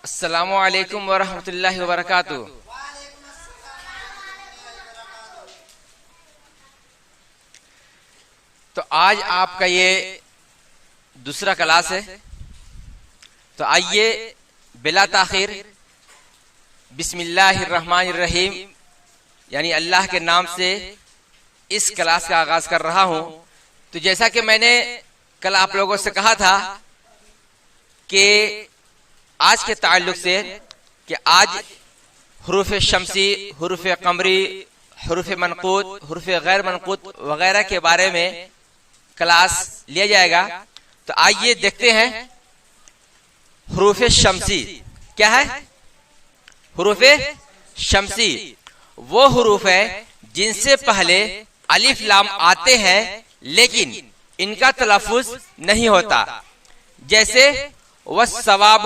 السلام علیکم ورحمۃ اللہ وبرکاتہ۔ تو آج آپ کا یہ دوسرا کلاس ہے، تو آئیے بلا تاخیر بسم اللہ الرحمن الرحیم یعنی اللہ کے نام سے اس کلاس کا آغاز کر رہا ہوں۔ تو جیسا کہ میں نے کل آپ لوگوں سے کہا تھا کہ آج کے تعلق سے کہ آج حروف شمسی، حروف قمری، حروف منقوط، حروف غیر منقوط وغیرہ کے بارے میں کلاس لیا جائے گا۔ تو آئیے دیکھتے ہیں حروف شمسی کیا ہے۔ حروف شمسی وہ حروف ہیں جن سے پہلے الف لام آتے ہیں لیکن ان کا تلفظ نہیں ہوتا، جیسے والثواب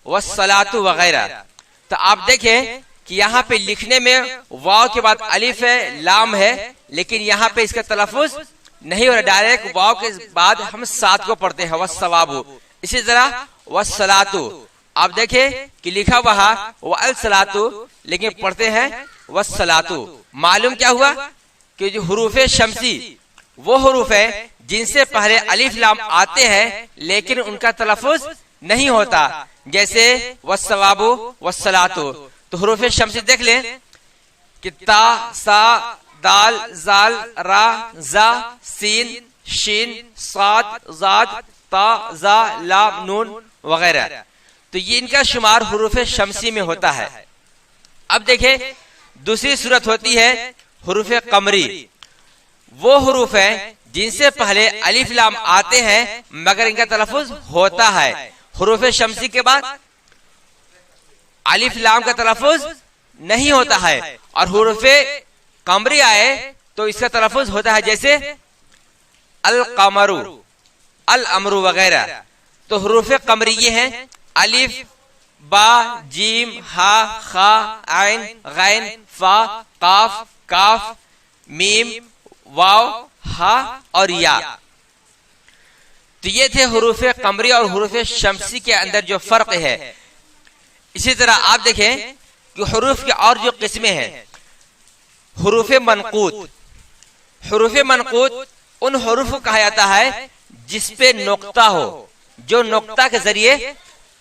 والصلاۃ وغیرہ۔ تو آپ دیکھیں کہ یہاں پہ لکھنے میں واو کے بعد الف ہے، لام ہے، لیکن یہاں پہ اس کا تلفظ نہیں ہو رہا، ڈائریکٹ واو کے بعد ہم سات کو پڑھتے ہیں والثواب۔ اسی طرح والصلاۃ آپ دیکھیں کہ لکھا ہوا ہے والصلاۃ لیکن پڑھتے ہیں والصلاۃ۔ معلوم کیا ہوا کہ جو حروف شمسی وہ حروف ہیں جن سے پہلے الف لام آتے ہیں لیکن ان کا تلفظ نہیں ہوتا، جیسے والثواب والصلاۃ۔ تو حروف شمسی دیکھ لیں کہ تا، سا، دال، زال، را، زا، سین، شین، صاد، ضاد، تا، زا، لام، نون وغیرہ۔ تو یہ ان کا شمار حروف شمسی میں ہوتا ہے۔ اب دیکھیں دوسری صورت ہوتی ہے حروف قمری۔ وہ حروف ہیں جن سے پہلے الف لام آتے ہیں مگر ان کا تلفظ ہوتا ہے۔ حروف شمسی کے بعد الف لام کا تلفظ نہیں ہوتا ہے، اور حروف قمری آئے تو اس کا تلفظ ہوتا ہے، جیسے القمر، الامر وغیرہ۔ تو حروف قمری یہ ہیں الف، با، جیم، ہا، خا، عین، غین، فا، قاف، کاف، میم، واو، ہا اور یا۔ تو یہ تھے حروف قمری اور حروف شمسی کے اندر جو فرق ہے۔ اسی طرح آپ دیکھیں کہ حروف کے اور جو قسمیں ہیں، حروف منقوط۔ حروف منقوط ان حروف کو کہا جاتا ہے جس پہ نقطہ ہو، جو نقطہ کے ذریعے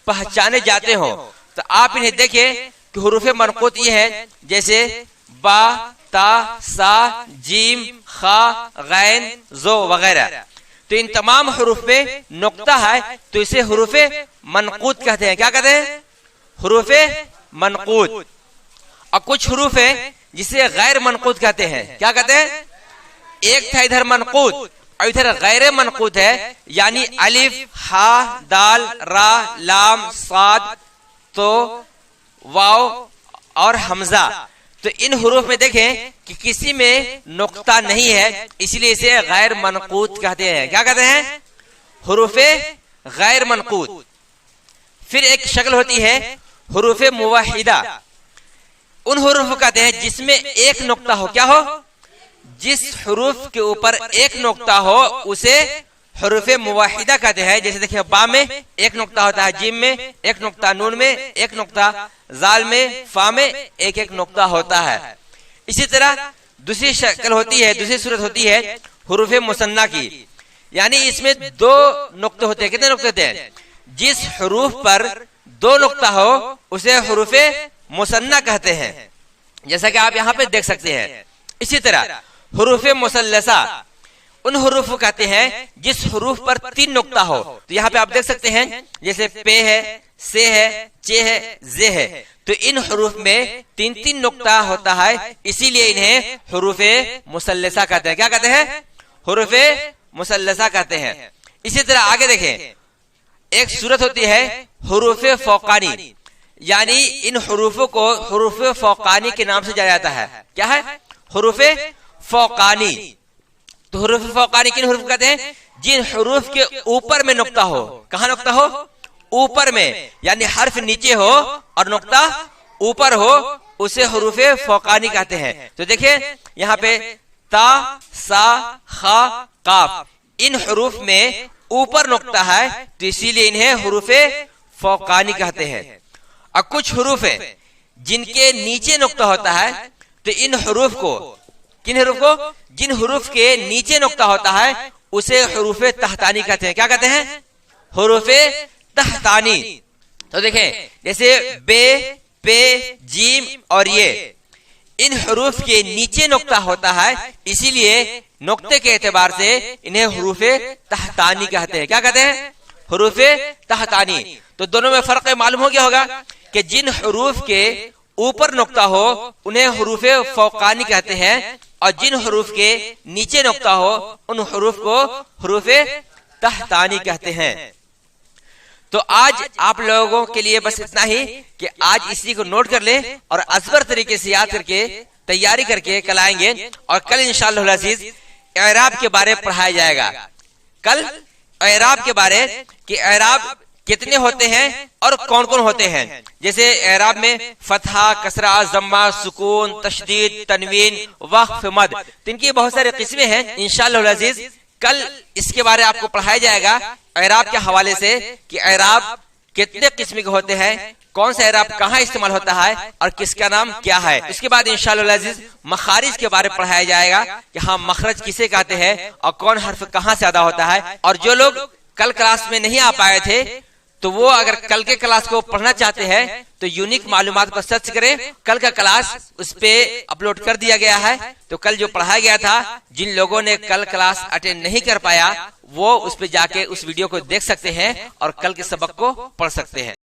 پہچانے جاتے ہوں۔ تو آپ انہیں دیکھیں کہ حروف منقوط یہ ہیں، جیسے با، تا، سا، جیم، خا، غین، زو وغیرہ۔ تو ان تمام حروف میں نقطہ ہے تو اسے حروف منقوط کہتے ہیں۔ کیا کہتے ہیں؟ حروف منقوط۔ اور کچھ حروف ہیں جسے غیر منقوط کہتے ہیں۔ کیا کہتے ہیں؟ ایک تھا ادھر منقوط اور ادھر غیر منقوط ہے، یعنی الف، ہا، دال، را، لام، صاد، تو، واو اور حمزہ۔ تو ان حروف میں دیکھیں کہ کسی میں نقطہ نہیں ہے، اس لیے اسے غیر منقوط کہتے ہیں۔ کیا کہتے ہیں؟ حروف غیر منقوط۔ پھر ایک شکل ہوتی ہے حروف موحدہ۔ ان حروف کو کہتے ہیں جس میں ایک نقطہ ہو۔ کیا ہو؟ جس حروف کے اوپر ایک نقطہ ہو اسے حروف موحدہ کہتے ہیں۔ جیسے دیکھیں با میں ایک نقطہ ہوتا ہے، جیم میں ایک نقطہ، نون میں ایک نقطہ، زال میں، فا میں ایک ایک نقطہ ہوتا ہے۔ اسی طرح دوسری شکل ہوتی ہے، دوسری صورت ہوتی ہے حروف مثنیٰ کی، یعنی اس میں دو نقطے ہوتے ہیں۔ کتنے نقطے ہوتے ہیں؟ جس حروف پر دو نقطہ ہو اسے حروف مثنیٰ کہتے ہیں، جیسا کہ آپ یہاں پہ دیکھ سکتے ہیں۔ اسی طرح حروف مثلثہ ان حروف کو کہتے ہیں جس حروف پر تین نقطہ ہو۔ تو یہاں پہ آپ دیکھ سکتے ہیں جیسے پے ہے، سے ہے، چے ہے، زے ہے۔ تو ان حروف میں تین تین نقطہ ہوتا ہے، اسی لیے انہیں حروف مثلثہ کہتے ہیں۔ کیا کہتے ہیں؟ حروف مثلثہ کہتے ہیں۔ اسی طرح آگے دیکھیں ایک صورت ہوتی ہے حروف فوقانی، یعنی ان حروفوں کو حروف فوقانی کے نام سے جانا جاتا ہے۔ کیا ہے؟ حروف فوقانی۔ تو حروف فوقانی کن حروف کہتے ہیں؟ جن حروف کے اوپر میں نقطہ ہو۔ کہاں نقطہ ہو؟ اوپر میں، یعنی حرف نیچے ہو اور نقطہ اوپر ہو اسے حروف فوقانی کہتے ہیں۔ تو دیکھیں یہاں پہ تا، سا، خا، قاف، ان حروف میں اوپر نقطہ ہے تو اسی لیے انہیں حروف فوقانی کہتے ہیں۔ اور کچھ حروف ہیں جن کے نیچے نقطہ ہوتا ہے، تو ان حروف کو، کن حروف کو؟ جن حروف کے نیچے نقطہ ہوتا ہے اسے حروف تحتانی کہتے ہیں۔ کیا کہتے ہیں؟ حروف تحتانی۔ تو دیکھیں جیسے بے، پے، جیم اور یہ، ان حروف کے نیچے نقطہ ہوتا ہے، اسی لیے نقطے کے اعتبار سے انہیں حروف تحتانی کہتے ہیں۔ کیا کہتے ہیں؟ حروف تحتانی۔ تو دونوں میں فرق معلوم ہو گیا ہوگا کہ جن حروف کے اوپر نقطہ ہو انہیں حروف فوقانی کہتے ہیں، اور جن حروف کے نیچے نقطہ ہو ان حروف کو حروف تحتانی کہتے ہیں۔ تو آج آپ لوگوں کے لیے بس اتنا ہی کہ آج اسی کو نوٹ کر لیں اور ازبر طریقے سے یاد کر کے تیاری کر کے کل آئیں گے، اور کل انشاءاللہ العزیز اعراب کے بارے پڑھایا جائے گا۔ کل اعراب کے بارے کہ اعراب کتنے ہوتے ہیں اور کون کون ہوتے ہیں، جیسے اعراب میں فتحہ، کسرہ، ضمہ، سکون، تشدید، تنوین، وقف، مد، ان کی بہت سارے قسمیں ہیں۔ انشاءاللہ العزیز کل اس کے بارے آپ کو پڑھایا جائے گا اعراب کے حوالے سے کہ اعراب کتنے قسم کے ہوتے ہیں، کون سا اعراب کہاں استعمال ہوتا ہے اور کس کا نام کیا ہے۔ اس کے بعد انشاءاللہ العزیز مخارج کے بارے پڑھایا جائے گا کہ ہاں مخرج کسے کہتے ہیں اور کون حرف کہاں سے ادا ہوتا ہے۔ اور جو لوگ کل کلاس میں نہیں آ پائے تھے تو وہ اگر کل کے کلاس کو پڑھنا چاہتے ہیں تو یونیک معلومات پر سرچ کریں، کل کا کلاس اس پہ اپلوڈ کر دیا گیا ہے۔ تو کل جو پڑھایا گیا تھا، جن لوگوں نے کل کلاس اٹینڈ نہیں کر پایا وہ اس پہ جا کے اس ویڈیو کو دیکھ سکتے ہیں اور کل کے سبق کو پڑھ سکتے ہیں۔